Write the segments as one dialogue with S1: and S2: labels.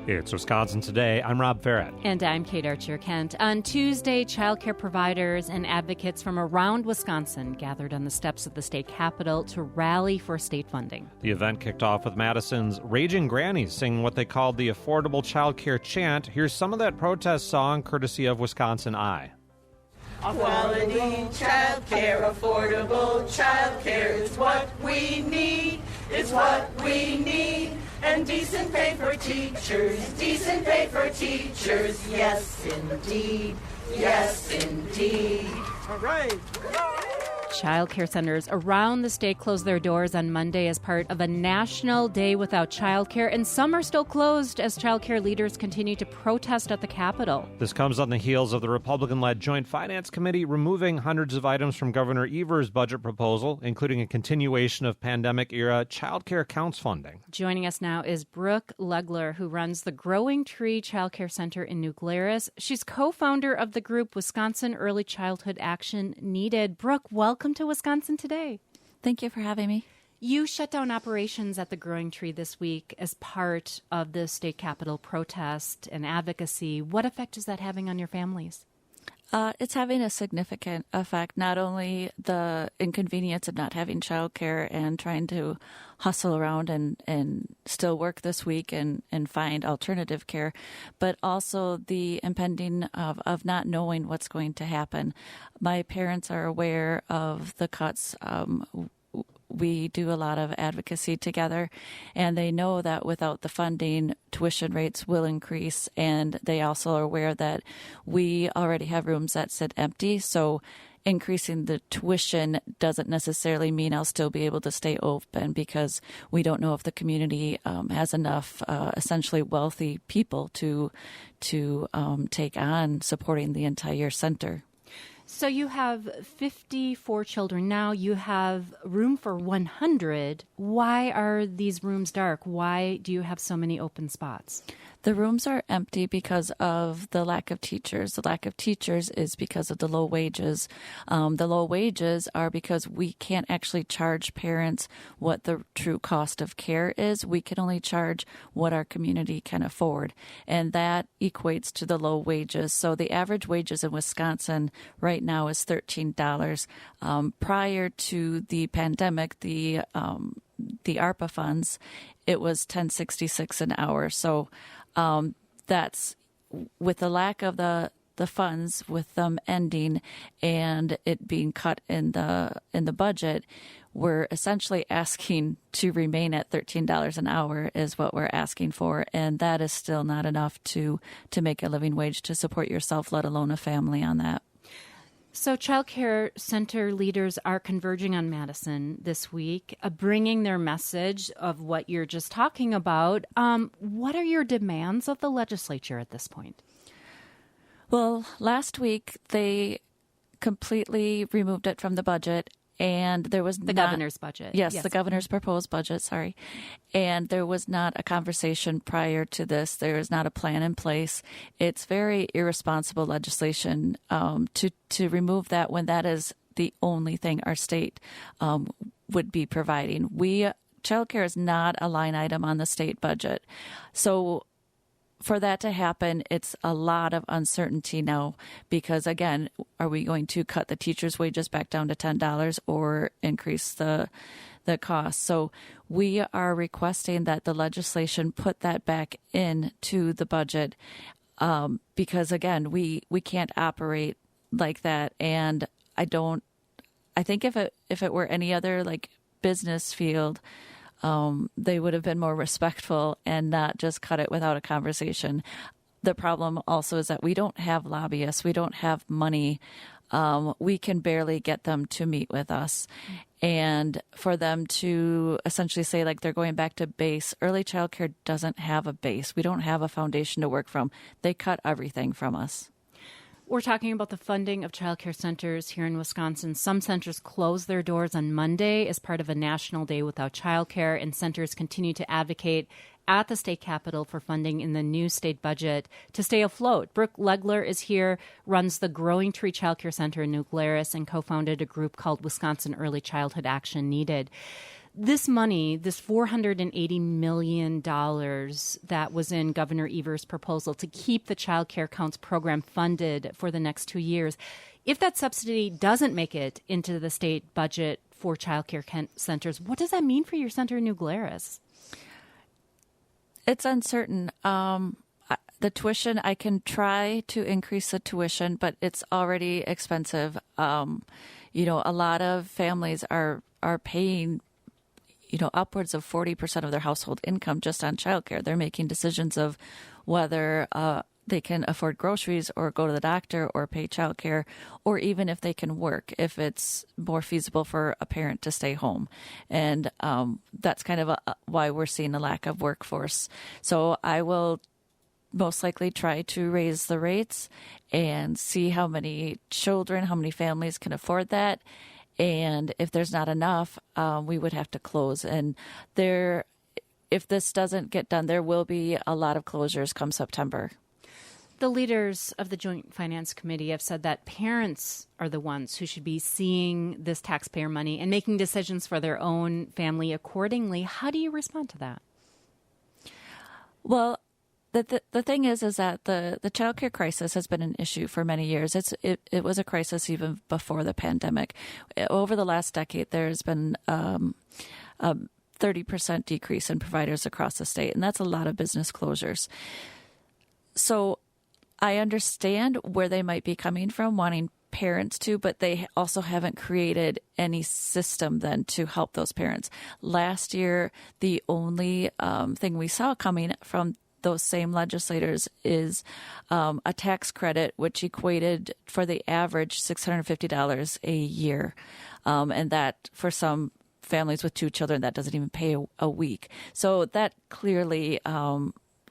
S1: It's Wisconsin Today. I'm Rob Farrett.
S2: And I'm Kate Archer-Kent. On Tuesday, childcare providers and advocates from around Wisconsin gathered on the steps of the state capitol to rally for state funding.
S1: The event kicked off with Madison's Raging Grannies singing what they called the Affordable Childcare Chant. Here's some of that protest song courtesy of Wisconsin Eye.
S3: Quality childcare, affordable childcare is what we need, is what we need. And decent pay for teachers, yes indeed, yes indeed.
S4: All right.
S2: Childcare centers around the state closed their doors on Monday as part of a national day without childcare, and some are still closed as childcare leaders continue to protest at the Capitol.
S1: This comes on the heels of the Republican-led Joint Finance Committee removing hundreds of items from Governor Evers' budget proposal, including a continuation of pandemic-era childcare counts funding.
S2: Joining us now is Brooke Legler, who runs the Growing Tree Childcare Center in New Glarus. She's co-founder of the group Wisconsin Early Childhood Action Needed. Brooke, welcome to Wisconsin Today.
S5: Thank you for having me.
S2: You shut down operations at the Growing Tree this week as part of the state capitol protest and advocacy. What effect is that having on your families?
S5: It's having a significant effect, not only the inconvenience of not having childcare and trying to hustle around and still work this week and find alternative care, but also the impending of not knowing what's going to happen. My parents are aware of the cuts. We do a lot of advocacy together, and they know that without the funding, tuition rates will increase, and they also are aware that we already have rooms that sit empty, so increasing the tuition doesn't necessarily mean I'll still be able to stay open, because we don't know if the community has enough essentially wealthy people to take on supporting the entire center.
S2: So you have 54 children now. You have room for 100. Why are these rooms dark? Why do you have so many open spots?
S5: The rooms are empty because of the lack of teachers. The lack of teachers is because of the low wages. The low wages are because we can't actually charge parents what the true cost of care is. We can only charge what our community can afford, and that equates to the low wages. So the average wages in Wisconsin right now is $13. Prior to the pandemic, the ARPA funds, it was $10.66 an hour. So that's with the lack of the funds, with them ending and it being cut in the budget, we're essentially asking to remain at $13 an hour is what we're asking for, and that is still not enough to make a living wage to support yourself, let alone a family on that.
S2: So child care center leaders are converging on Madison this week, bringing their message of what you're just talking about. What are your demands of the legislature at this point?
S5: Well, last week they completely removed it from the budget, and there was
S2: the governor's budget.
S5: Yes, the governor's proposed budget, sorry. And there was not a conversation prior to this. There is not a plan in place. It's very irresponsible legislation to remove that when that is the only thing our state would be providing. Childcare is not a line item on the state budget. So for that to happen, it's a lot of uncertainty now because, again, are we going to cut the teachers' wages back down to $10 or increase the cost? So we are requesting that the legislation put that back into the budget because, again, we can't operate like that. And I think if it were any other like business field, they would have been more respectful and not just cut it without a conversation. The problem also is that we don't have lobbyists. We don't have money. We can barely get them to meet with us. And for them to essentially say like they're going back to base, early childcare doesn't have a base. We don't have a foundation to work from. They cut everything from us.
S2: We're talking about the funding of child care centers here in Wisconsin. Some centers closed their doors on Monday as part of a national day without child care, and centers continue to advocate at the state capitol for funding in the new state budget to stay afloat. Brooke Legler is here, runs the Growing Tree Childcare Center in New Glarus, and co-founded a group called Wisconsin Early Childhood Action Needed. This money, this $480 million that was in Governor Evers' proposal to keep the Child Care Counts program funded for the next 2 years, if that subsidy doesn't make it into the state budget for child care centers, what does that mean for your center in New Glarus?
S5: It's uncertain. The tuition, I can try to increase the tuition, but it's already expensive. A lot of families are paying upwards of 40% of their household income just on childcare. They're making decisions of whether they can afford groceries or go to the doctor or pay childcare, or even if they can work, if it's more feasible for a parent to stay home. And that's kind of why we're seeing a lack of workforce. So I will most likely try to raise the rates and see how many children, how many families can afford that. And if there's not enough, we would have to close. And if this doesn't get done, there will be a lot of closures come September.
S2: The leaders of the Joint Finance Committee have said that parents are the ones who should be seeing this taxpayer money and making decisions for their own family accordingly. How do you respond to that?
S5: Well, the thing is that the child care crisis has been an issue for many years. It was a crisis even before the pandemic. Over the last decade, there's been a 30% decrease in providers across the state, and that's a lot of business closures. So I understand where they might be coming from, wanting parents to, but they also haven't created any system then to help those parents. Last year, the only thing we saw coming from those same legislators is a tax credit, which equated for the average $650 a year. And that for some families with 2 children, that doesn't even pay a week. So that clearly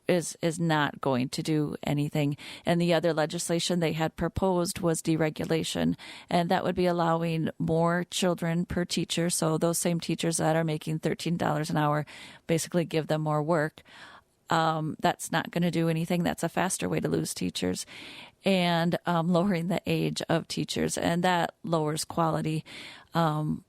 S5: is not going to do anything. And the other legislation they had proposed was deregulation, and that would be allowing more children per teacher. So those same teachers that are making $13 an hour, basically give them more work. That's not going to do anything. That's a faster way to lose teachers. And lowering the age of teachers, and that lowers quality.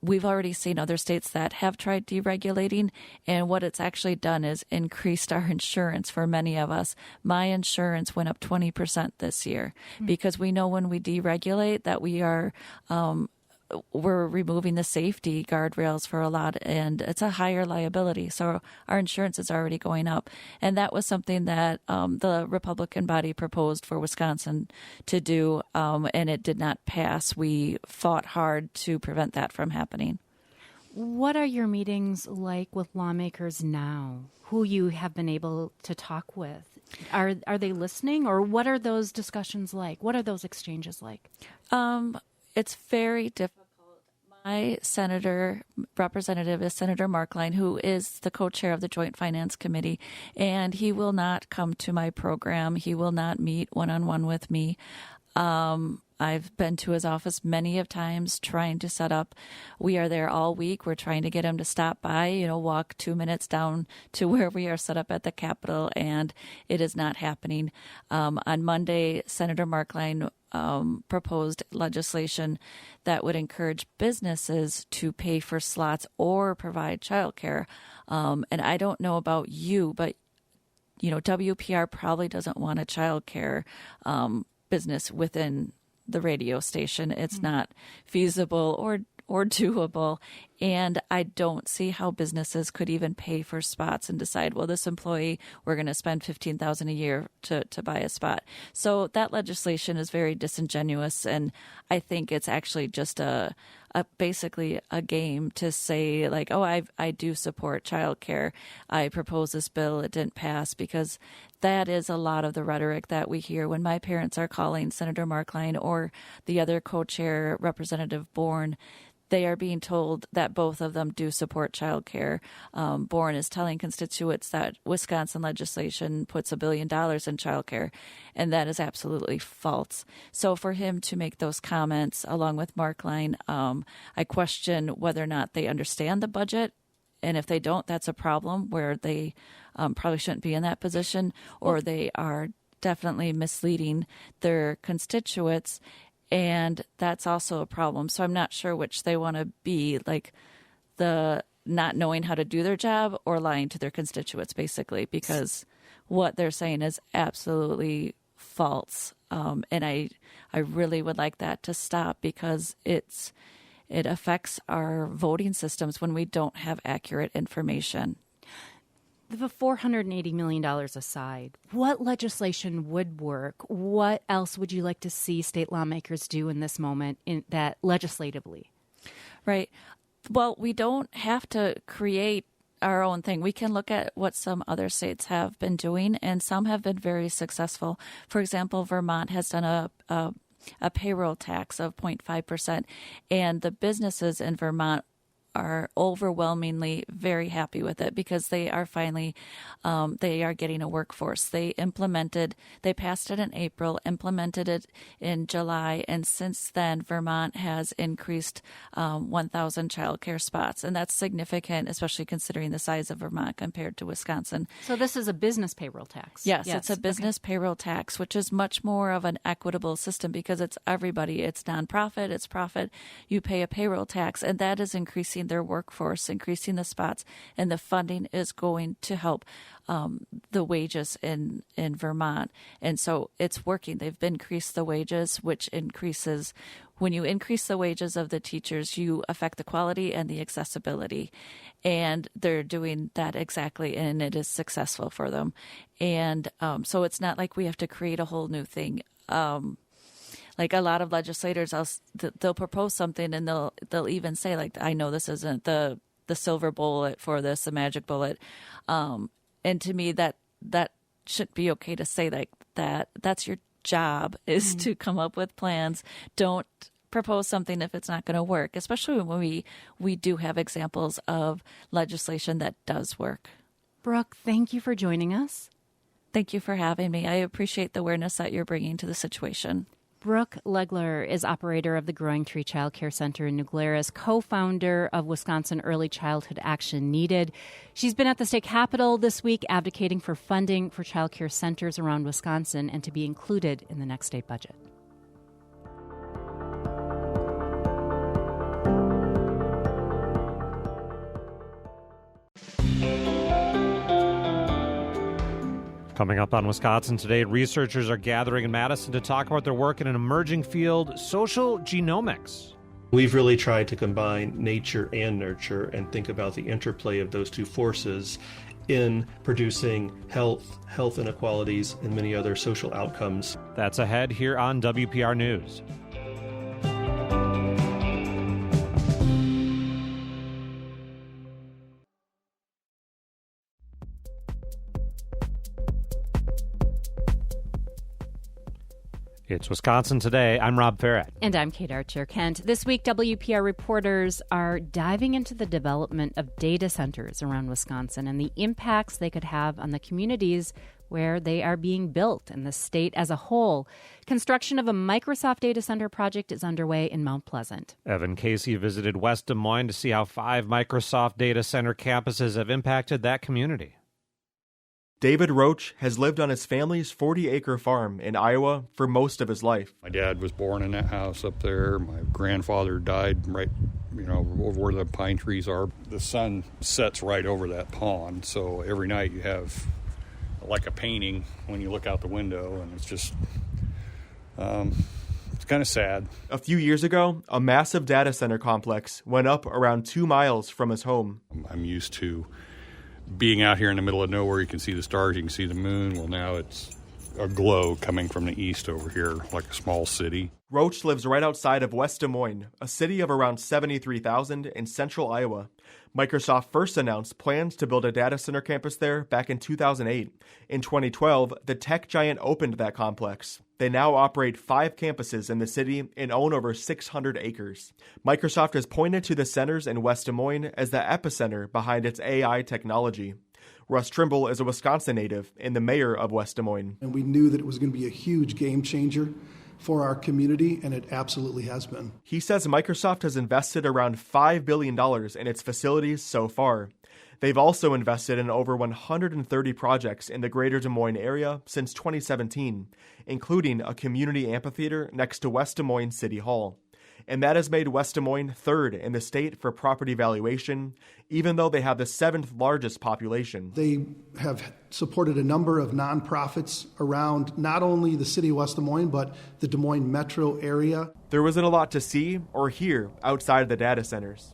S5: We've already seen other states that have tried deregulating, and what it's actually done is increased our insurance for many of us. My insurance went up 20% this year because we know when we deregulate that we're removing the safety guardrails for a lot, and it's a higher liability. So our insurance is already going up. And that was something that the Republican body proposed for Wisconsin to do, and it did not pass. We fought hard to prevent that from happening.
S2: What are your meetings like with lawmakers now, who you have been able to talk with? Are they listening, or what are those discussions like? What are those exchanges like?
S5: It's very difficult. My representative is Senator Markline, who is the co-chair of the Joint Finance Committee, and he will not come to my program. He will not meet one-on-one with me. I've been to his office many of times trying to set up. We are there all week. We're trying to get him to stop by, walk 2 minutes down to where we are set up at the Capitol, and it is not happening. On Monday, Senator Markline proposed legislation that would encourage businesses to pay for slots or provide childcare. And I don't know about you, but WPR probably doesn't want a childcare business within the radio station. It's not feasible or doable. And I don't see how businesses could even pay for spots and decide, well, this employee, we're going to spend $15,000 a year to buy a spot. So that legislation is very disingenuous. And I think it's actually just basically a game to say, like, oh, I do support childcare. I propose this bill. It didn't pass, because that is a lot of the rhetoric that we hear when my parents are calling Senator Markline or the other co-chair, Representative Bourne. They are being told that both of them do support childcare. Bourne is telling constituents that Wisconsin legislation puts $1 billion in childcare, and that is absolutely false. So for him to make those comments along with Markline, I question whether or not they understand the budget. And if they don't, that's a problem where they probably shouldn't be in that position, or they are definitely misleading their constituents. And that's also a problem. So I'm not sure which they want to be, like the not knowing how to do their job or lying to their constituents, basically, because what they're saying is absolutely false. And I really would like that to stop, because it affects our voting systems when we don't have accurate information.
S2: The $480 million aside, what legislation would work? What else would you like to see state lawmakers do in this moment that legislatively?
S5: Right. Well, we don't have to create our own thing. We can look at what some other states have been doing, and some have been very successful. For example, Vermont has done a payroll tax of 0.5%, and the businesses in Vermont are overwhelmingly very happy with it, because they are finally, they are getting a workforce. They passed it in April, implemented it in July, and since then, Vermont has increased 1,000 childcare spots, and that's significant, especially considering the size of Vermont compared to Wisconsin.
S2: So this is a business payroll tax?
S5: Yes, it's a business payroll tax, which is much more of an equitable system, because it's everybody. It's nonprofit, it's profit. You pay a payroll tax, and that is increasing their workforce, increasing the spots, and the funding is going to help the wages in Vermont. And so it's working. They've increased the wages, which increases, when you increase the wages of the teachers, you affect the quality and the accessibility. And they're doing that exactly, and it is successful for them. And so it's not like we have to create a whole new thing. Like a lot of legislators, they'll propose something, and they'll even say, like, I know this isn't the silver bullet for this, the magic bullet. And to me, that should be okay to say, like, that. That's your job, is to come up with plans. Don't propose something if it's not going to work, especially when we do have examples of legislation that does work.
S2: Brooke, thank you for joining us.
S5: Thank you for having me. I appreciate the awareness that you're bringing to the situation.
S2: Brooke Legler is operator of the Growing Tree Child Care Center in New Glarus, co-founder of Wisconsin Early Childhood Action Needed. She's been at the state capitol this week advocating for funding for child care centers around Wisconsin and to be included in the next state budget.
S1: Coming up on Wisconsin Today, researchers are gathering in Madison to talk about their work in an emerging field, social genomics.
S4: We've really tried to combine nature and nurture and think about the interplay of those two forces in producing health inequalities, and many other social outcomes.
S1: That's ahead here on WPR News. It's Wisconsin Today. I'm Rob Farrett.
S2: And I'm Kate Archer-Kent. This week, WPR reporters are diving into the development of data centers around Wisconsin and the impacts they could have on the communities where they are being built and the state as a whole. Construction of a Microsoft data center project is underway in Mount Pleasant.
S1: Evan Casey visited West Des Moines to see how 5 Microsoft data center campuses have impacted that community.
S6: David Roach has lived on his family's 40-acre farm in Iowa for most of his life.
S7: My dad was born in that house up there. My grandfather died right, over where the pine trees are. The sun sets right over that pond, so every night you have like a painting when you look out the window, and it's just, it's kind of sad.
S6: A few years ago, a massive data center complex went up around 2 miles from his home.
S7: I'm used to being out here in the middle of nowhere. You can see the stars, you can see the moon. Well, now it's a glow coming from the east over here, like a small city.
S6: Roach lives right outside of West Des Moines, a city of around 73,000 in central Iowa. Microsoft first announced plans to build a data center campus there back in 2008. In 2012, the tech giant opened that complex. They now operate 5 campuses in the city and own over 600 acres. Microsoft has pointed to the centers in West Des Moines as the epicenter behind its AI technology. Russ Trimble is a Wisconsin native and the mayor of West Des Moines.
S8: And we knew that it was going to be a huge game changer for our community, and it absolutely has been.
S6: He says Microsoft has invested around $5 billion in its facilities so far. They've also invested in over 130 projects in the greater Des Moines area since 2017, including a community amphitheater next to West Des Moines City Hall. and that has made West Des Moines third in the state for property valuation, even though they have the seventh largest population.
S8: They have supported a number of nonprofits around not only the city of West Des Moines, but the Des Moines metro area.
S6: There wasn't a lot to see or hear outside the data centers.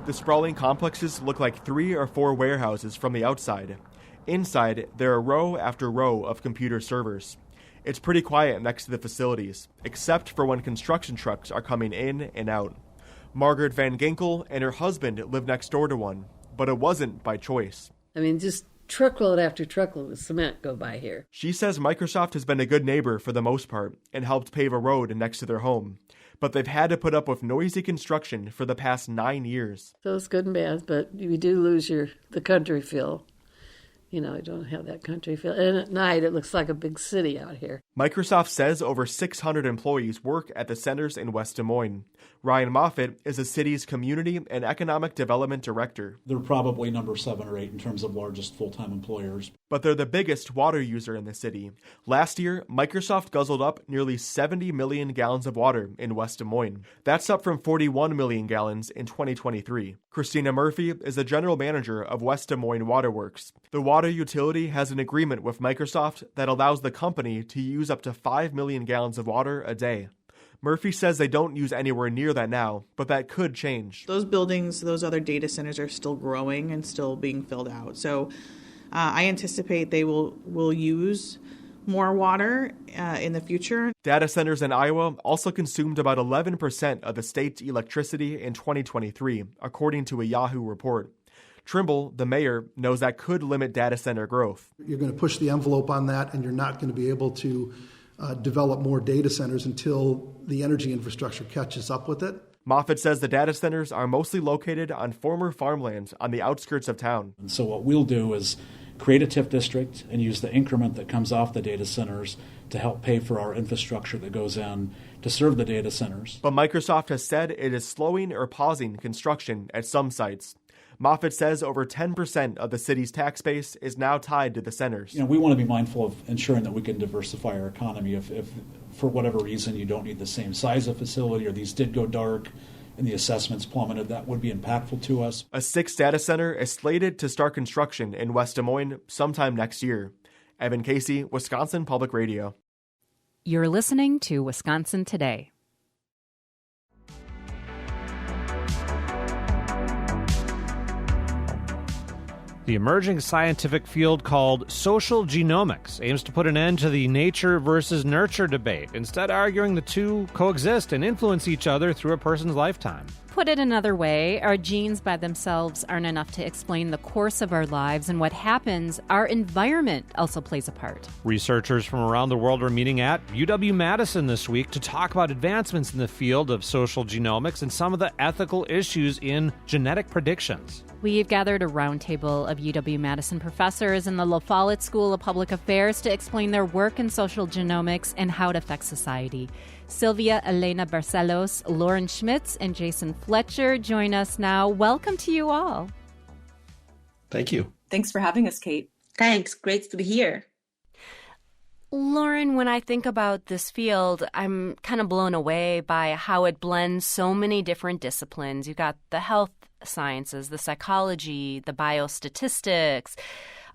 S6: The sprawling complexes look like 3 or 4 warehouses from the outside. Inside, there are row after row of computer servers. It's pretty quiet next to the facilities, except for when construction trucks are coming in and out. Margaret Van Ginkel and her husband live next door to one, but it wasn't by choice.
S9: I mean, just truckload after truckload of cement go by here.
S6: She says Microsoft has been a good neighbor for the most part and helped pave a road next to their home. But they've had to put up with noisy construction for the past 9 years.
S9: So it's good and bad, but you do lose the country feel. You know, I don't have that country feel. And at night, it looks like a big city out here.
S6: Microsoft says over 600 employees work at the centers in West Des Moines. Ryan Moffitt is the city's Community and Economic Development Director.
S10: They're probably number 7 or 8 in terms of largest full-time employers.
S6: But they're the biggest water user in the city. Last year, Microsoft guzzled up nearly 70 million gallons of water in West Des Moines. That's up from 41 million gallons in 2023. Christina Murphy is the general manager of West Des Moines Waterworks. The water utility has an agreement with Microsoft that allows the company to use up to 5 million gallons of water a day. Murphy says they don't use anywhere near that now, but that could change.
S11: Those buildings, those other data centers are still growing and still being filled out. So I anticipate they will use more water in the future.
S6: Data centers in Iowa also consumed about 11% of the state's electricity in 2023, according to a Yahoo report. Trimble, the mayor, knows that could limit data center growth.
S8: You're going to push the envelope on that, and you're not going to be able to develop more data centers until the energy infrastructure catches up with it.
S6: Moffitt says the data centers are mostly located on former farmland on the outskirts of town.
S10: And so what we'll do is create a TIF district and use the increment that comes off the data centers to help pay for our infrastructure that goes in to serve the data centers.
S6: But Microsoft has said it is slowing or pausing construction at some sites. Moffitt says over 10% of the city's tax base is now tied to the centers.
S10: You know, we want to be mindful of ensuring that we can diversify our economy. If for whatever reason you don't need the same size of facility or these did go dark and the assessments plummeted, that would be impactful to us.
S6: A 6th data center is slated to start construction in West Des Moines sometime next year. Evan Casey, Wisconsin Public Radio.
S2: You're listening to Wisconsin Today.
S1: The emerging scientific field called social genomics aims to put an end to the nature versus nurture debate, instead arguing the two coexist and influence each other through a person's lifetime.
S2: Put it another way, our genes by themselves aren't enough to explain the course of our lives, and what happens, our environment also plays a part.
S1: Researchers from around the world are meeting at UW-Madison this week to talk about advancements in the field of social genomics and some of the ethical issues in genetic predictions.
S2: We've gathered a roundtable of UW-Madison professors in the La Follette School of Public Affairs to explain their work in social genomics and how it affects society. Sylvia Elena Barcelos, Lauren Schmitz, and Jason Fletcher join us now. Welcome to you all.
S4: Thank you.
S12: Thanks for having us, Kate.
S13: Thanks. Great to be here.
S2: Lauren, when I think about this field, I'm kind of blown away by how it blends so many different disciplines. You've got the health sciences, the psychology, the biostatistics,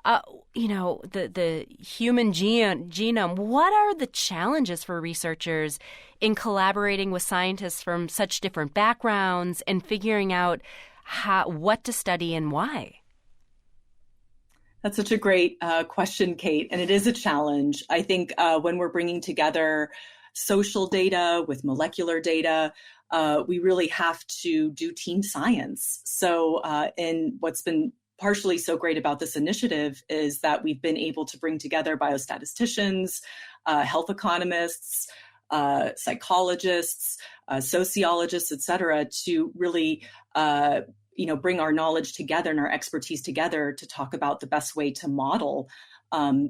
S2: the human genome. What are the challenges for researchers in collaborating with scientists from such different backgrounds and figuring out what to study and why?
S12: That's such a great question, Kate, and it is a challenge. I think when we're bringing together social data with molecular data, we really have to do team science. So, and what's been partially so great about this initiative is that we've been able to bring together biostatisticians, health economists, psychologists, sociologists, et cetera, to really bring our knowledge together and our expertise together to talk about the best way to model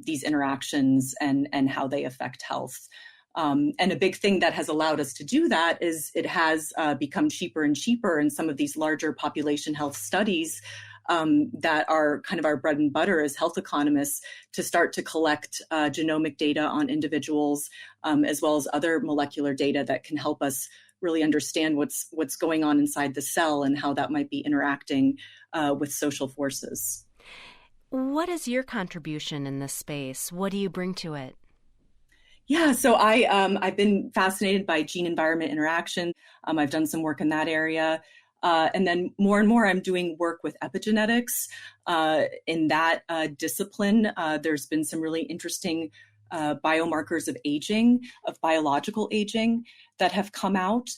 S12: these interactions and how they affect health. And a big thing that has allowed us to do that is it has become cheaper and cheaper in some of these larger population health studies that are kind of our bread and butter as health economists, to start to collect genomic data on individuals, as well as other molecular data that can help us really understand what's going on inside the cell and how that might be interacting with social forces.
S2: What is your contribution in this space? What do you bring to it?
S12: Yeah, so I've been fascinated by gene-environment interaction. I've done some work in that area. And then more and more, I'm doing work with epigenetics. In that discipline, there's been some really interesting biomarkers of aging, of biological aging, that have come out.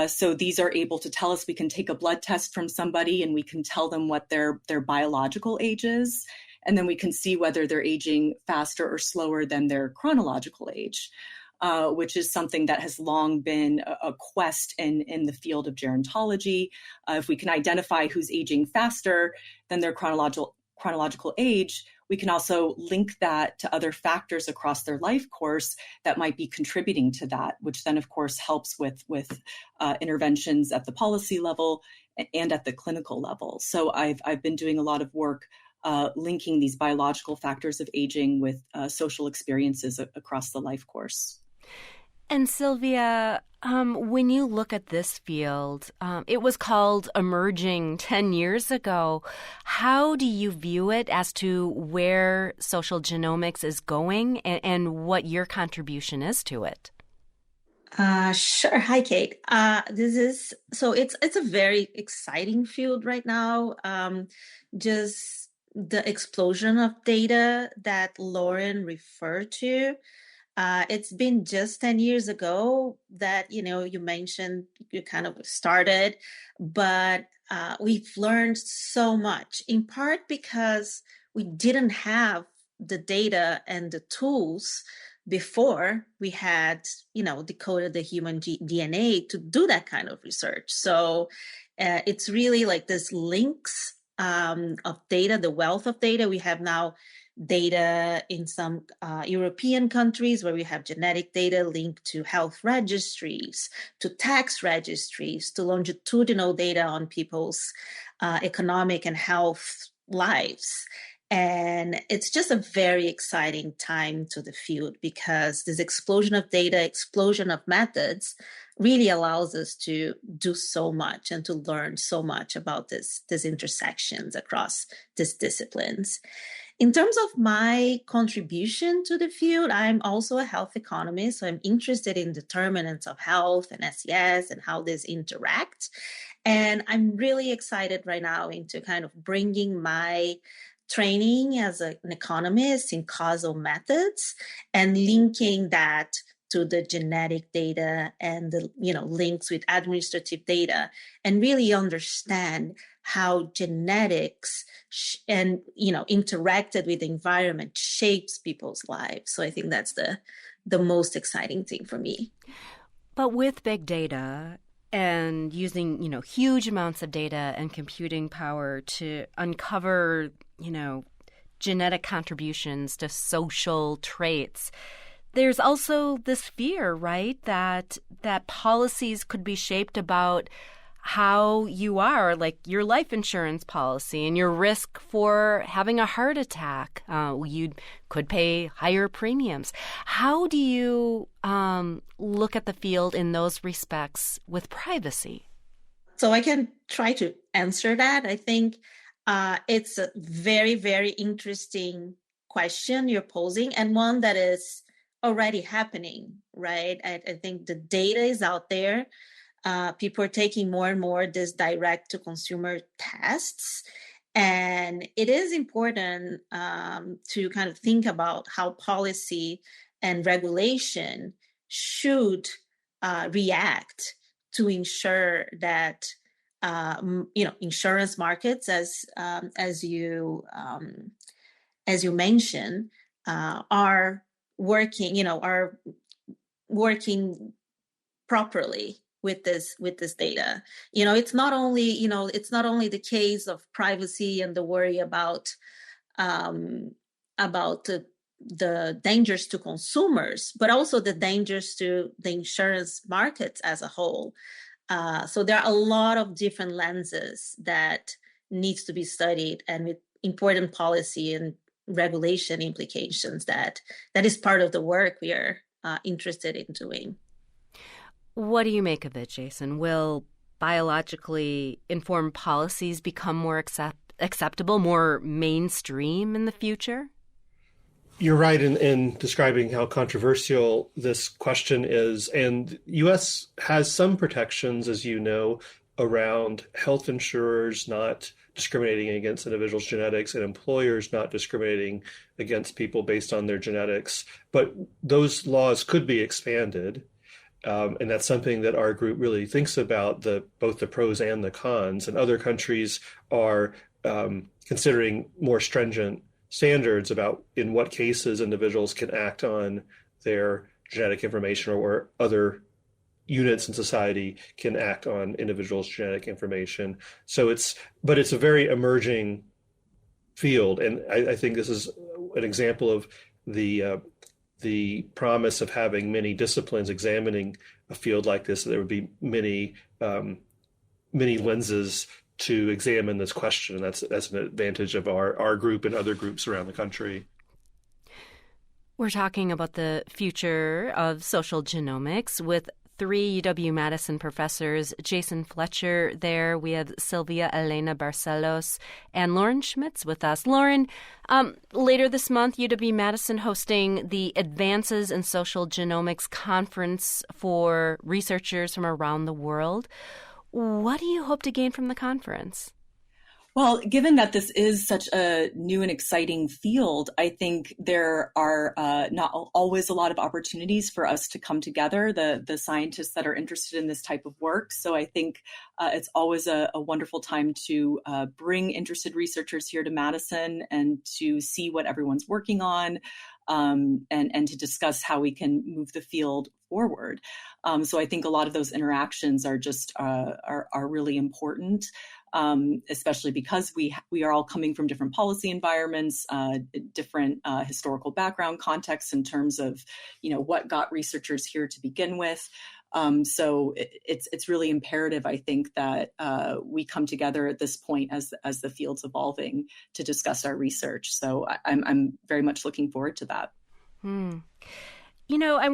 S12: So these are able to tell us, we can take a blood test from somebody and we can tell them what their biological age is. And then we can see whether they're aging faster or slower than their chronological age, which is something that has long been a quest in the field of gerontology. If we can identify who's aging faster than their chronological age, we can also link that to other factors across their life course that might be contributing to that, which then, of course, helps with interventions at the policy level and at the clinical level. So I've been doing a lot of work linking these biological factors of aging with social experiences across the life course.
S2: And Sylvia, when you look at this field, it was called emerging 10 years ago. How do you view it as to where social genomics is going and what your contribution is to it?
S13: Sure. Hi, Kate. It's a very exciting field right now. Just the explosion of data that Lauren referred to. It's been just 10 years ago that, you mentioned you kind of started, but we've learned so much, in part because we didn't have the data and the tools before we had, decoded the human DNA to do that kind of research. So it's really like this links of data, the wealth of data. We have now data in some European countries where we have genetic data linked to health registries, to tax registries, to longitudinal data on people's economic and health lives. And it's just a very exciting time to the field because this explosion of data, explosion of methods really allows us to do so much and to learn so much about these intersections across these disciplines. In terms of my contribution to the field, I'm also a health economist, so I'm interested in determinants of health and SES and how these interact. And I'm really excited right now into kind of bringing my training as an economist in causal methods and linking that to the genetic data and the links with administrative data, and really understand how genetics and interacted with the environment shapes people's lives. So I think that's the most exciting thing for me.
S2: But with big data and using huge amounts of data and computing power to uncover genetic contributions to social traits, there's also this fear, right, that policies could be shaped about how you are, like your life insurance policy and your risk for having a heart attack. You could pay higher premiums. How do you look at the field in those respects with privacy?
S13: So I can try to answer that. I think it's a very, very interesting question you're posing, and one that is already happening, right? I think the data is out there. People are taking more and more this direct to consumer tests. And it is important to kind of think about how policy and regulation should react to ensure that insurance markets, as you mentioned, are working properly with this data. It's not only the case of privacy and the worry about the dangers to consumers, but also the dangers to the insurance markets as a whole. So there are a lot of different lenses that needs to be studied, and with important policy and regulation implications that is part of the work we are interested in doing.
S2: What do you make of it, Jason? Will biologically informed policies become more acceptable, more mainstream in the future?
S4: You're right in describing how controversial this question is. And U.S. has some protections, as you know, around health insurers not discriminating against individuals' genetics and employers not discriminating against people based on their genetics. But those laws could be expanded. And that's something that our group really thinks about, both the pros and the cons. And other countries are considering more stringent standards about in what cases individuals can act on their genetic information, or other units in society can act on individuals' genetic information. So it's a very emerging field. And I think this is an example of the promise of having many disciplines examining a field like this. There would be many lenses to examine this question, and that's an advantage of our group and other groups around the country.
S2: We're talking about the future of social genomics with 3 UW-Madison professors, Jason Fletcher there. We have Sylvia Elena Barcelos and Lauren Schmitz with us. Lauren, later this month, UW-Madison hosting the Advances in Social Genomics Conference for researchers from around the world. What do you hope to gain from the conference?
S12: Well, given that this is such a new and exciting field, I think there are not always a lot of opportunities for us to come together, the scientists that are interested in this type of work. So I think it's always a wonderful time to bring interested researchers here to Madison and to see what everyone's working on, and to discuss how we can move the field forward. So I think a lot of those interactions are just are really important. Especially because we are all coming from different policy environments, different historical background contexts in terms of, what got researchers here to begin with. So it's really imperative, I think, that we come together at this point as the field's evolving to discuss our research. So I'm very much looking forward to that.
S2: I'm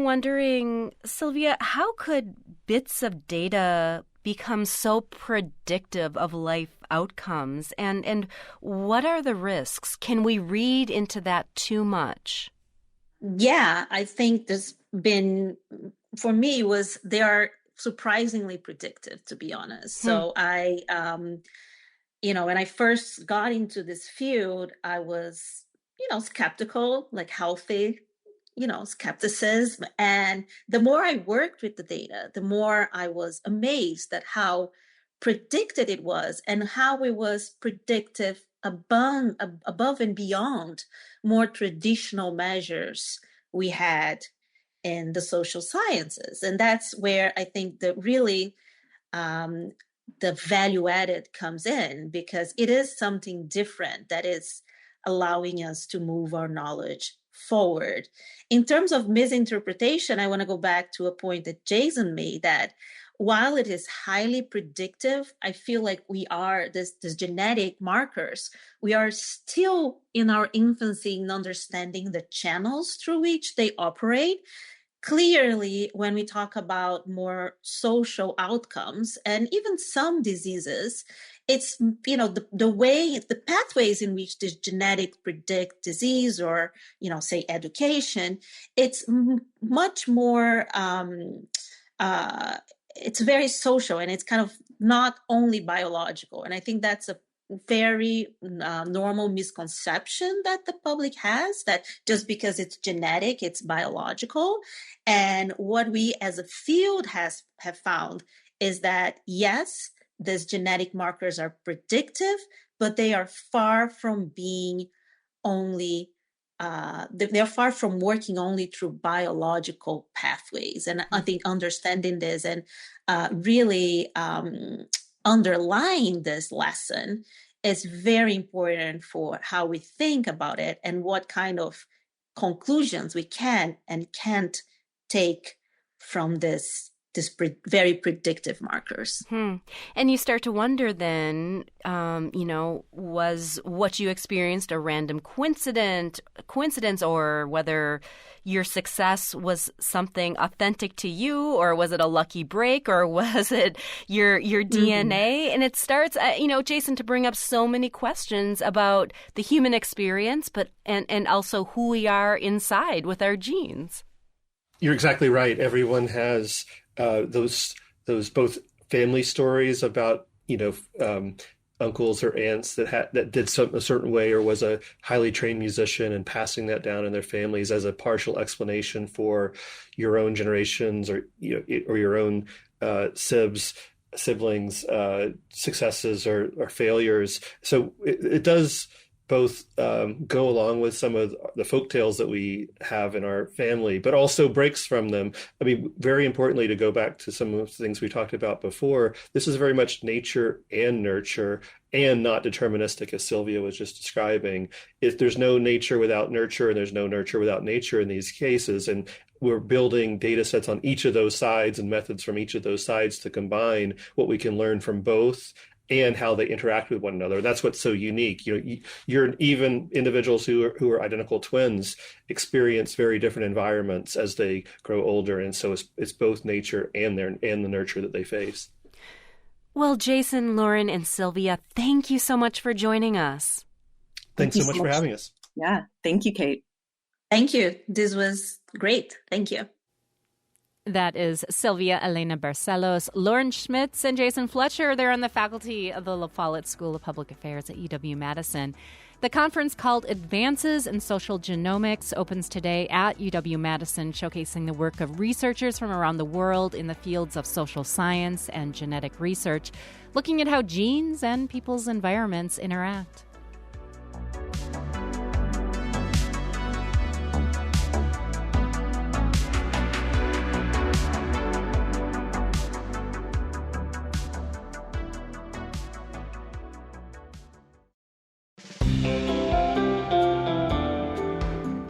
S2: wondering, Sylvia, how could bits of data become so predictive of life outcomes? And what are the risks? Can we read into that too much?
S13: Yeah, I think for me, they are surprisingly predictive, to be honest. So I, when I first got into this field, I was, skeptical, like healthy, skepticism. And the more I worked with the data, the more I was amazed at how predicted it was and how it was predictive above and beyond more traditional measures we had in the social sciences. And that's where I think that really the value added comes in, because it is something different that is allowing us to move our knowledge forward. In terms of misinterpretation, I want to go back to a point that Jason made, that while it is highly predictive, I feel like we are this genetic markers. We are still in our infancy in understanding the channels through which they operate. Clearly, when we talk about more social outcomes and even some diseases, it's, the way, the pathways in which this genetic predict disease or, say education, it's much more, it's very social, and it's kind of not only biological. And I think that's a very normal misconception that the public has, that just because it's genetic, it's biological. And what we as a field have found is that, yes, these genetic markers are predictive, but they are far from being only they're far from working only through biological pathways. And I think understanding this and really underlying this lesson is very important for how we think about it and what kind of conclusions we can and can't take from this very predictive markers.
S2: And you start to wonder then, was what you experienced a random coincidence, or whether your success was something authentic to you, or was it a lucky break, or was it your DNA? And it starts, Jason, to bring up so many questions about the human experience, but and also who we are inside with our genes.
S4: You're exactly right. Everyone has those both family stories about uncles or aunts that did something a certain way, or was a highly trained musician, and passing that down in their families as a partial explanation for your own generations or your own siblings successes or failures. So it does both go along with some of the folktales that we have in our family, but also breaks from them. I mean, very importantly, to go back to some of the things we talked about before, this is very much nature and nurture, and not deterministic, as Sylvia was just describing. There's no nature without nurture, and there's no nurture without nature in these cases. And we're building data sets on each of those sides and methods from each of those sides to combine what we can learn from both and how they interact with one another. That's what's so unique. You're even individuals who are identical twins experience very different environments as they grow older, and so it's both nature and the nurture that they face.
S2: Well, Jason, Lauren, and Sylvia, thank you so much for joining us.
S4: Thanks so much for having us.
S12: Yeah, thank you, Kate.
S13: Thank you. This was great. Thank you.
S2: That is Sylvia Elena Barcelos, Lauren Schmitz, and Jason Fletcher. They're on the faculty of the La Follette School of Public Affairs at UW-Madison. The conference, called Advances in Social Genomics, opens today at UW-Madison, showcasing the work of researchers from around the world in the fields of social science and genetic research, looking at how genes and people's environments interact.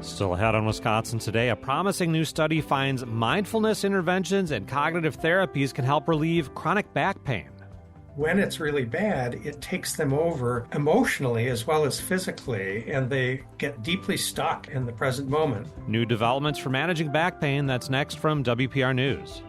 S1: Still ahead on Wisconsin Today, a promising new study finds mindfulness interventions and cognitive therapies can help relieve chronic back pain.
S14: When it's really bad, it takes them over emotionally as well as physically, and they get deeply stuck in the present moment.
S1: New developments for managing back pain. That's next from WPR News.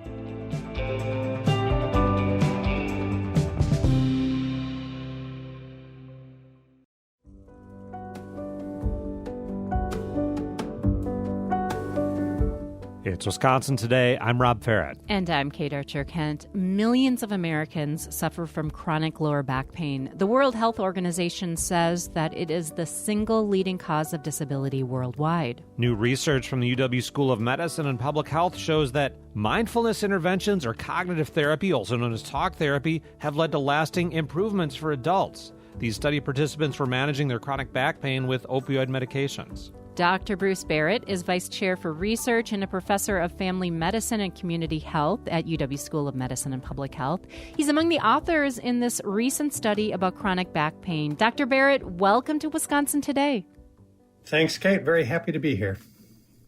S1: It's Wisconsin Today. I'm Rob Farrett.
S2: And I'm Kate Archer-Kent. Millions of Americans suffer from chronic lower back pain. The World Health Organization says that it is the single leading cause of disability worldwide.
S1: New research from the UW School of Medicine and Public Health shows that mindfulness interventions, or cognitive therapy, also known as talk therapy, have led to lasting improvements for adults. These study participants were managing their chronic back pain with opioid medications.
S2: Dr. Bruce Barrett is Vice Chair for Research and a Professor of Family Medicine and Community Health at UW School of Medicine and Public Health. He's among the authors in this recent study about chronic back pain. Dr. Barrett, welcome to Wisconsin Today.
S14: Thanks, Kate. Very happy to be here.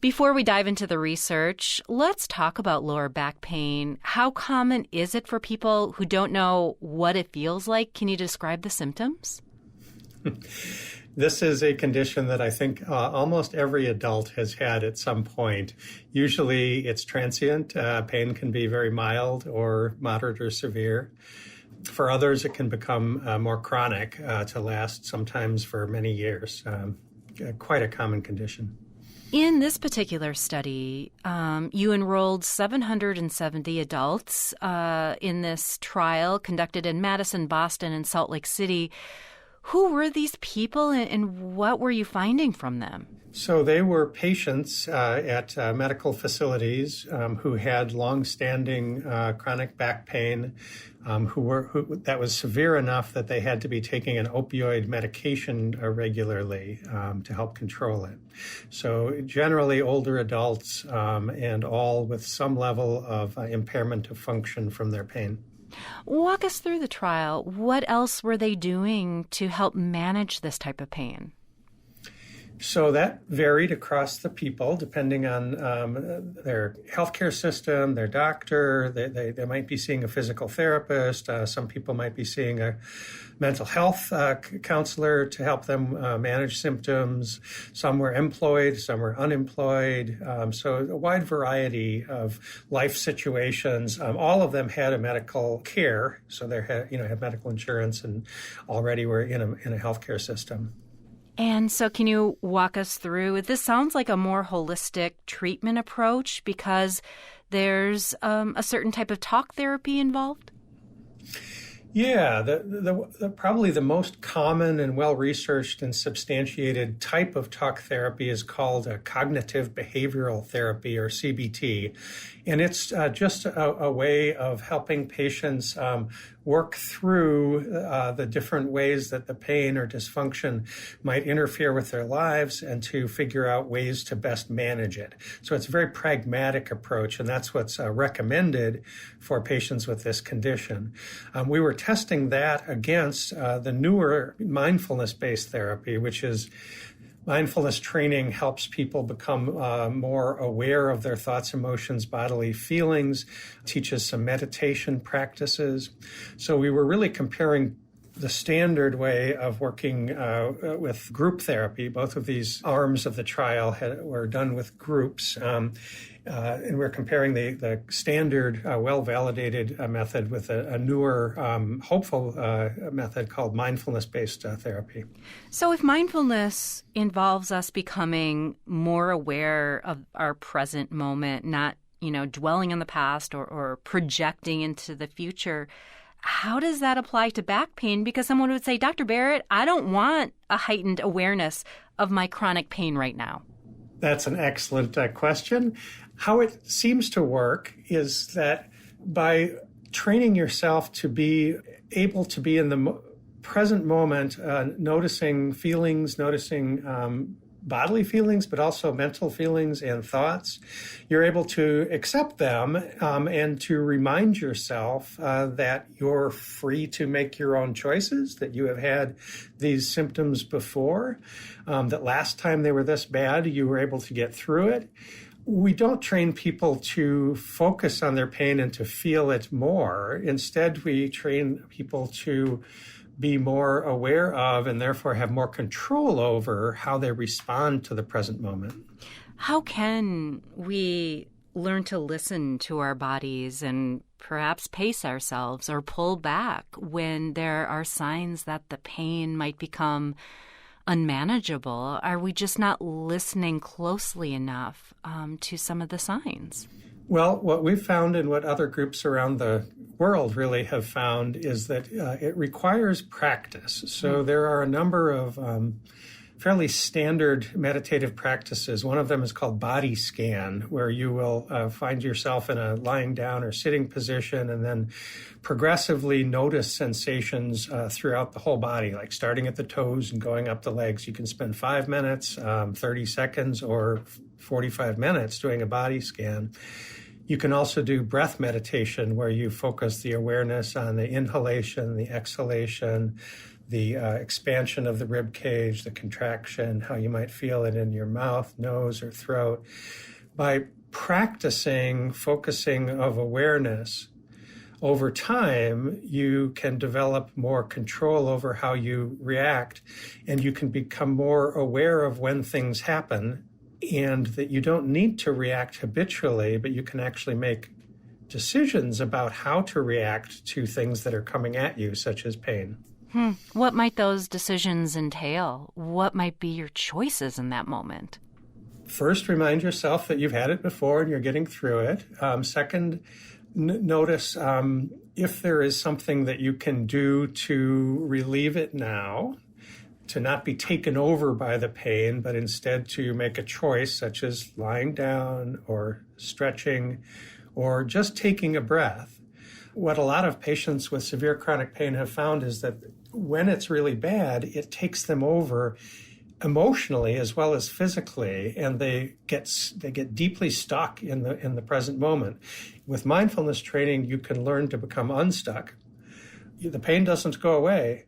S2: Before we dive into the research, let's talk about lower back pain. How common is it for people who don't know what it feels like? Can you describe the symptoms?
S14: This is a condition that I think almost every adult has had at some point. Usually it's transient. Pain can be very mild or moderate or severe. For others, it can become more chronic to last sometimes for many years. Quite a common condition.
S2: In this particular study, you enrolled 770 adults in this trial conducted in Madison, Boston, and Salt Lake City. Who were these people and what were you finding from them?
S14: So they were patients at medical facilities who had long-standing chronic back pain, who that was severe enough that they had to be taking an opioid medication regularly to help control it. So generally older adults and all with some level of impairment of function from their pain.
S2: Walk us through the trial. What else were they doing to help manage this type of pain?
S14: So that varied across the people depending on their healthcare system, their doctor. They might be seeing a physical therapist. Some people might be seeing a mental health counselor to help them manage symptoms. Some were employed, some were unemployed. So a wide variety of life situations. All of them had a medical care, so they had medical insurance and already were in a healthcare system.
S2: And so can you walk us through, this sounds like a more holistic treatment approach because there's a certain type of talk therapy involved?
S14: Yeah, the probably the most common and well-researched and substantiated type of talk therapy is called cognitive behavioral therapy, or CBT. And it's just a way of helping patients work through the different ways that the pain or dysfunction might interfere with their lives and to figure out ways to best manage it. So it's a very pragmatic approach, and that's what's recommended for patients with this condition. We were testing that against the newer mindfulness-based therapy, which is mindfulness training helps people become more aware of their thoughts, emotions, bodily feelings, teaches some meditation practices. So we were really comparing the standard way of working with group therapy. Both of these arms of the trial were done with groups. And we're comparing the standard, well-validated method with a newer, hopeful method called mindfulness-based therapy.
S2: So if mindfulness involves us becoming more aware of our present moment, not, dwelling on the past or projecting into the future, how does that apply to back pain? Because someone would say, Dr. Barrett, I don't want a heightened awareness of my chronic pain right now.
S14: That's an excellent question. How it seems to work is that by training yourself to be able to be in the present moment, noticing feelings, noticing bodily feelings, but also mental feelings and thoughts, you're able to accept them and to remind yourself that you're free to make your own choices, that you have had these symptoms before, that last time they were this bad, you were able to get through it. We don't train people to focus on their pain and to feel it more. Instead, we train people to be more aware of and therefore have more control over how they respond to the present moment.
S2: How can we learn to listen to our bodies and perhaps pace ourselves or pull back when there are signs that the pain might become unmanageable? Are we just not listening closely enough to some of the signs?
S14: Well, what we've found and what other groups around the world really have found is that it requires practice. So there are a number of fairly standard meditative practices. One of them is called body scan, where you will find yourself in a lying down or sitting position and then progressively notice sensations throughout the whole body, like starting at the toes and going up the legs. You can spend 5 minutes, 30 seconds, or 45 minutes doing a body scan. You can also do breath meditation, where you focus the awareness on the inhalation, the exhalation, the expansion of the rib cage, the contraction, how you might feel it in your mouth, nose, or throat. By practicing focusing of awareness, over time, you can develop more control over how you react, and you can become more aware of when things happen, and that you don't need to react habitually, but you can actually make decisions about how to react to things that are coming at you, such as pain.
S2: What might those decisions entail? What might be your choices in that moment?
S14: First, remind yourself that you've had it before and you're getting through it. Second, notice if there is something that you can do to relieve it now, to not be taken over by the pain, but instead to make a choice, such as lying down or stretching or just taking a breath. What a lot of patients with severe chronic pain have found is that when it's really bad, it takes them over emotionally as well as physically, and they get deeply stuck in the present moment. With mindfulness training, you can learn to become unstuck. The pain doesn't go away,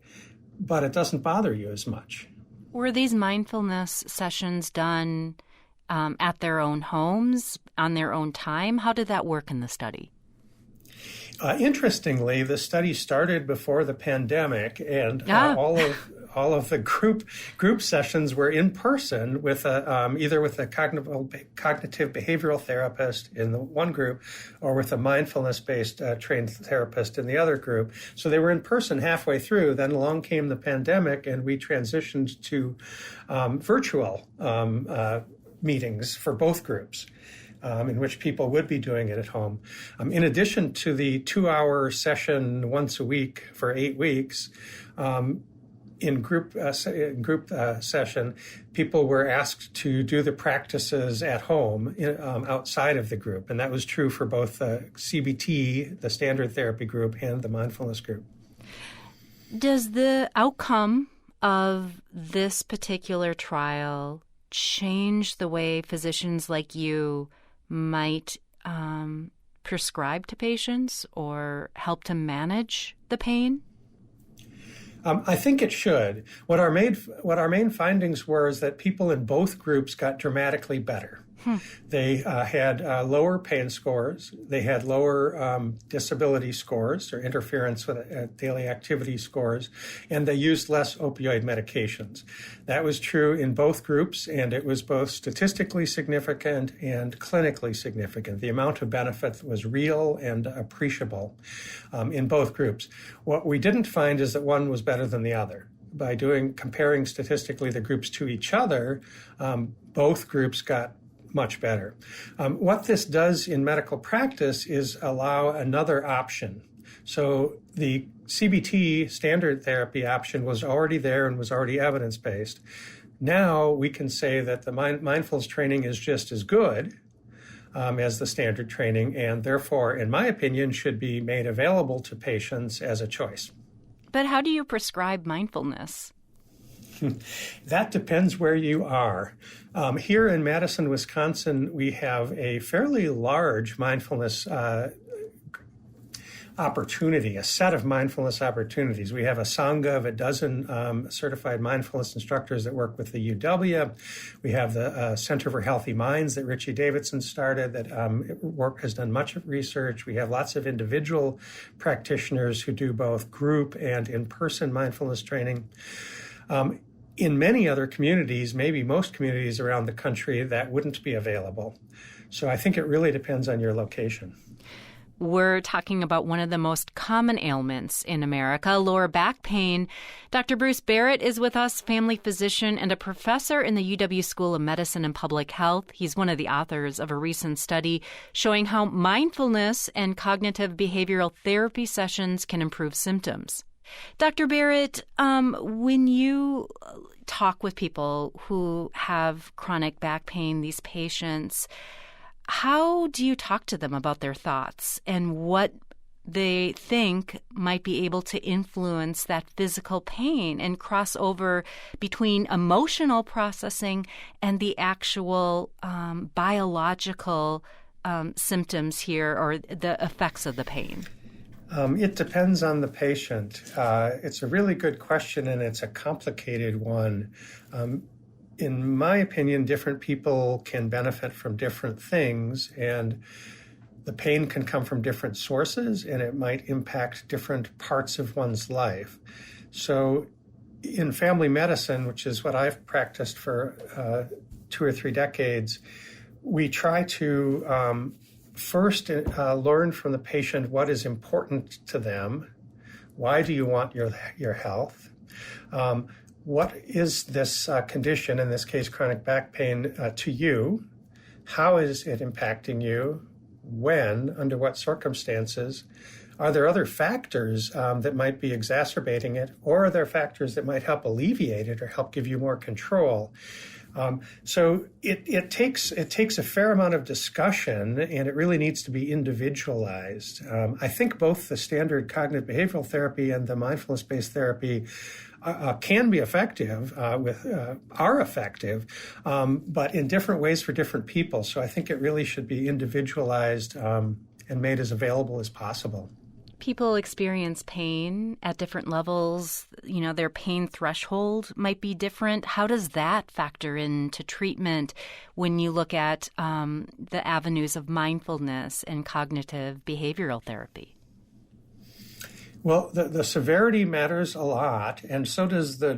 S14: but it doesn't bother you as much.
S2: Were these mindfulness sessions done at their own homes, on their own time? How did that work in the study?
S14: Interestingly, the study started before the pandemic, and all of the group sessions were in person with either with a cognitive behavioral therapist in the one group or with a mindfulness-based trained therapist in the other group. So they were in person halfway through. Then along came the pandemic, and we transitioned to virtual meetings for both groups. In which people would be doing it at home. In addition to the 2-hour session once a week for 8 weeks, in group session, people were asked to do the practices at home outside of the group. And that was true for both the CBT, the standard therapy group, and the mindfulness group.
S2: Does the outcome of this particular trial change the way physicians like you might prescribe to patients or help to manage the pain?
S14: I think it should. What our main findings were is that people in both groups got dramatically better. They had lower pain scores. They had lower disability scores or interference with daily activity scores, and they used less opioid medications. That was true in both groups, and it was both statistically significant and clinically significant. The amount of benefit was real and appreciable in both groups. What we didn't find is that one was better than the other. By comparing statistically the groups to each other, both groups got much better. What this does in medical practice is allow another option. So the CBT standard therapy option was already there and was already evidence-based. Now we can say that the mindfulness training is just as good as the standard training, and therefore, in my opinion, should be made available to patients as a choice.
S2: But how do you prescribe mindfulness?
S14: That depends where you are. Here in Madison, Wisconsin, we have a fairly large mindfulness opportunity, a set of mindfulness opportunities. We have a sangha of a dozen certified mindfulness instructors that work with the UW. We have the Center for Healthy Minds that Richie Davidson started that has done much of research. We have lots of individual practitioners who do both group and in-person mindfulness training. In many other communities, maybe most communities around the country, that wouldn't be available. So I think it really depends on your location.
S2: We're talking about one of the most common ailments in America, lower back pain. Dr. Bruce Barrett is with us, family physician and a professor in the UW School of Medicine and Public Health. He's one of the authors of a recent study showing how mindfulness and cognitive behavioral therapy sessions can improve symptoms. Dr. Barrett, when you talk with people who have chronic back pain, these patients, how do you talk to them about their thoughts and what they think might be able to influence that physical pain and cross over between emotional processing and the actual biological symptoms here or the effects of the pain?
S14: It depends on the patient. It's a really good question, and it's a complicated one. In my opinion, different people can benefit from different things, and the pain can come from different sources, and it might impact different parts of one's life. So in family medicine, which is what I've practiced for 2 or 3 decades, we try to first learn from the patient what is important to them. Why do you want your health? What is this condition, in this case chronic back pain, to you? How is it impacting you? When? Under what circumstances? Are there other factors that might be exacerbating it, or are there factors that might help alleviate it or help give you more control? So it takes a fair amount of discussion, and it really needs to be individualized. I think both the standard cognitive behavioral therapy and the mindfulness-based therapy can be effective, are effective, but in different ways for different people. So I think it really should be individualized and made as available as possible.
S2: people experience pain at different levels. You know, their pain threshold might be different. How does that factor into treatment when you look at the avenues of mindfulness and cognitive behavioral therapy?
S14: Well, the severity matters a lot, and so does the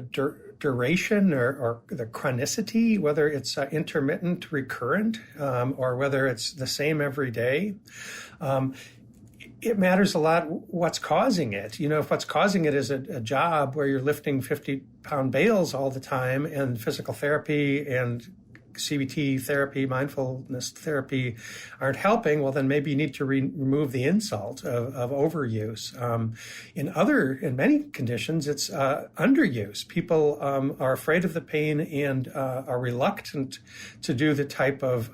S14: duration or the chronicity, whether it's intermittent, recurrent, or whether it's the same every day. It matters a lot what's causing it. You know, if what's causing it is a job where you're lifting 50-pound bales all the time, and physical therapy and CBT therapy, mindfulness therapy aren't helping, well, then maybe you need to remove the insult of overuse. In many conditions, it's underuse. People are afraid of the pain and are reluctant to do the type of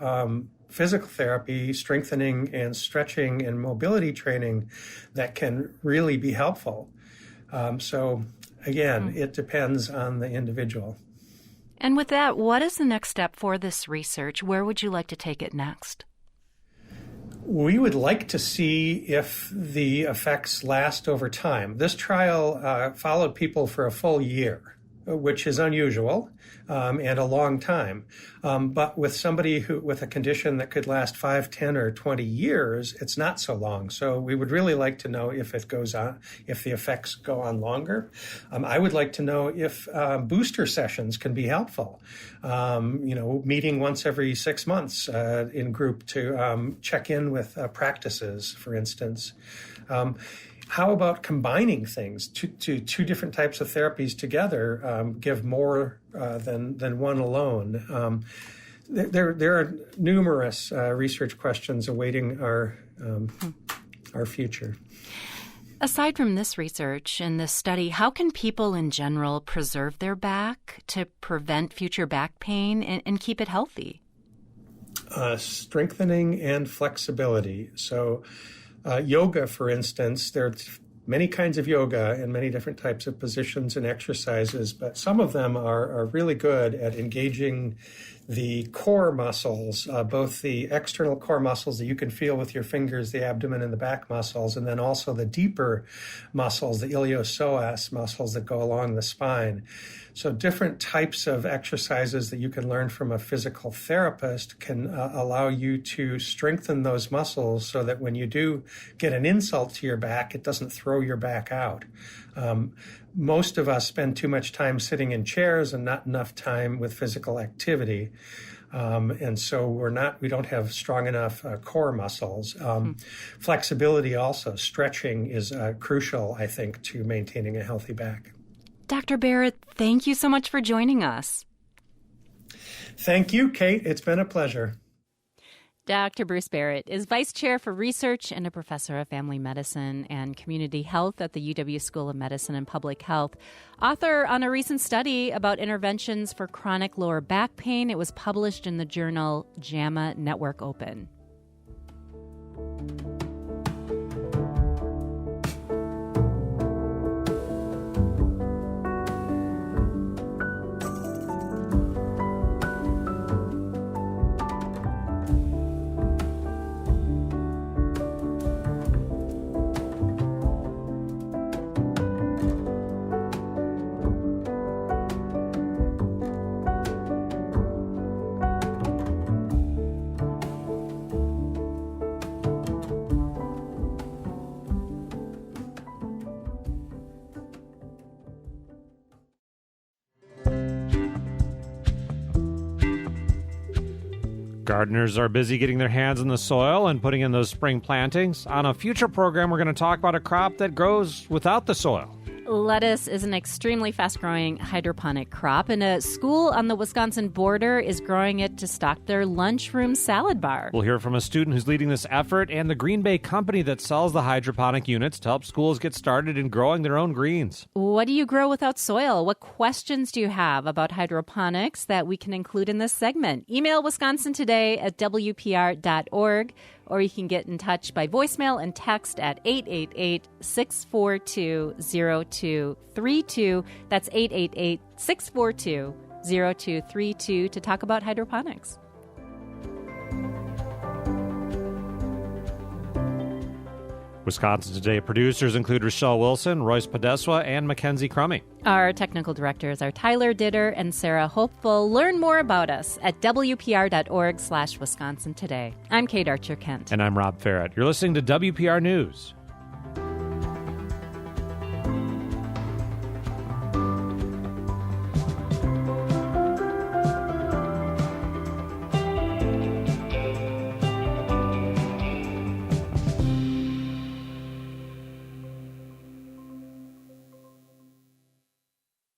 S14: physical therapy, strengthening and stretching and mobility training that can really be helpful. So again, it depends on the individual.
S2: And with that, what is the next step for this research? Where would you like to take it next?
S14: We would like to see if the effects last over time. This trial followed people for a full year, which is unusual and a long time. But with somebody with a condition that could last 5, 10, or 20 years, it's not so long. So we would really like to know if it goes on, if the effects go on longer. I would like to know if booster sessions can be helpful. Meeting once every 6 months in group to check in with practices, for instance. How about combining things to two different types of therapies together, give more than one alone? There are numerous research questions awaiting our future.
S2: Aside from this research and this study, how can people in general preserve their back to prevent future back pain and keep it healthy?
S14: Strengthening and flexibility. So yoga, for instance, there are many kinds of yoga and many different types of positions and exercises, but some of them are really good at engaging the core muscles, both the external core muscles that you can feel with your fingers, the abdomen and the back muscles, and then also the deeper muscles, the iliopsoas muscles that go along the spine. So different types of exercises that you can learn from a physical therapist can allow you to strengthen those muscles so that when you do get an insult to your back, it doesn't throw your back out. Most of us spend too much time sitting in chairs and not enough time with physical activity. And so we don't have strong enough core muscles. Flexibility also, stretching is crucial, I think, to maintaining a healthy back.
S2: Dr. Barrett, thank you so much for joining us.
S14: Thank you, Kate. It's been a pleasure.
S2: Dr. Bruce Barrett is Vice Chair for Research and a Professor of Family Medicine and Community Health at the UW School of Medicine and Public Health. Author on a recent study about interventions for chronic lower back pain. It was published in the journal JAMA Network Open.
S1: Gardeners are busy getting their hands in the soil and putting in those spring plantings. On a future program, we're going to talk about a crop that grows without the soil.
S2: Lettuce is an extremely fast-growing hydroponic crop, and a school on the Wisconsin border is growing it to stock their lunchroom salad bar.
S1: We'll hear from a student who's leading this effort and the Green Bay company that sells the hydroponic units to help schools get started in growing their own greens.
S2: What do you grow without soil? What questions do you have about hydroponics that we can include in this segment? Email wisconsintoday@wpr.org, or you can get in touch by voicemail and text at 888-642-0232. That's 888-642-0232 to talk about hydroponics.
S1: Wisconsin Today producers include Rochelle Wilson, Royce Podeswa, and Mackenzie Crummy.
S2: Our technical directors are Tyler Ditter and Sarah Hopeful. Learn more about us at wpr.org/Wisconsin Today. I'm Kate Archer-Kent.
S1: And I'm Rob Farrett. You're listening to WPR News.